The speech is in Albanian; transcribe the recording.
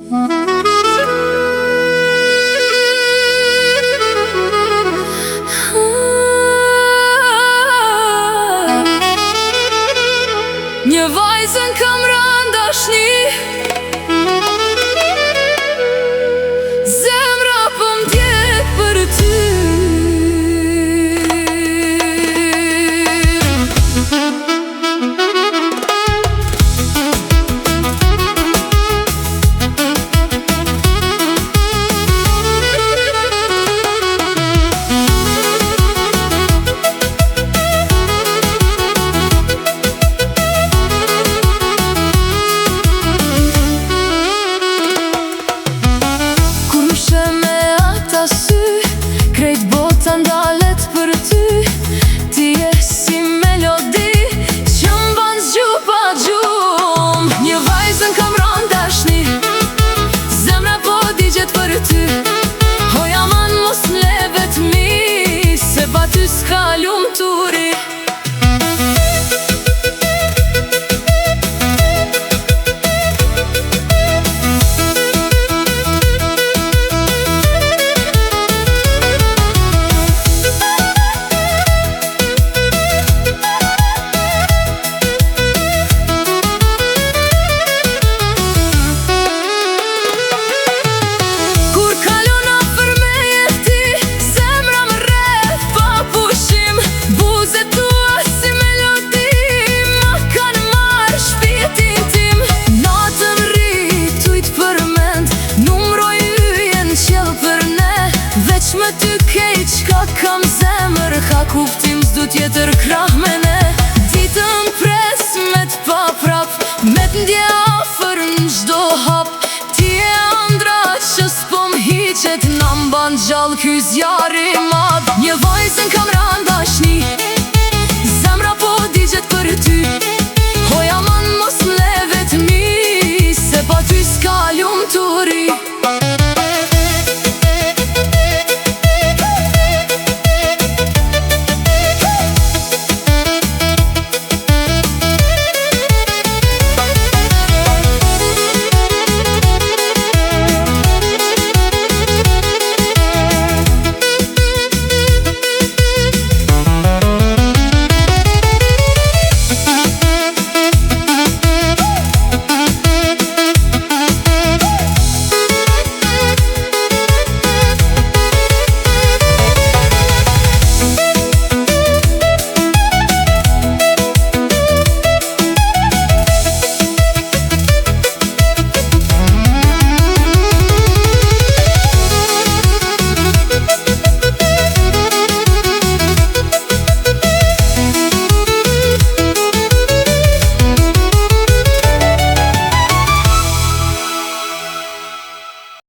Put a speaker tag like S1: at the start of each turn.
S1: Një vajzën kam rënë dashni, zemra po m'djek për ty. Krejt bota ndalet për ty, ti je si melodi që m'ban zgju pa gjum. Një vajzën kam rënë dashni, zemra po digjet për ty. Hoja man mos m'le vetmi, se pa ty s'ka lumturi. Me ty kejt qka kam zemër, ka kuptim s'du tjetër krah me ne. Ditën pres me t'pa prap, me t'ndje afer n'gjdo hap. Ti e andra që s'po m'hiqet, na m'ban gjall ky zjarri mad. Një vajzën kam rënë dashni, zemra po digjet për ty. Hoja man mos m'le vetmi, se pa ty s'ka lumturi.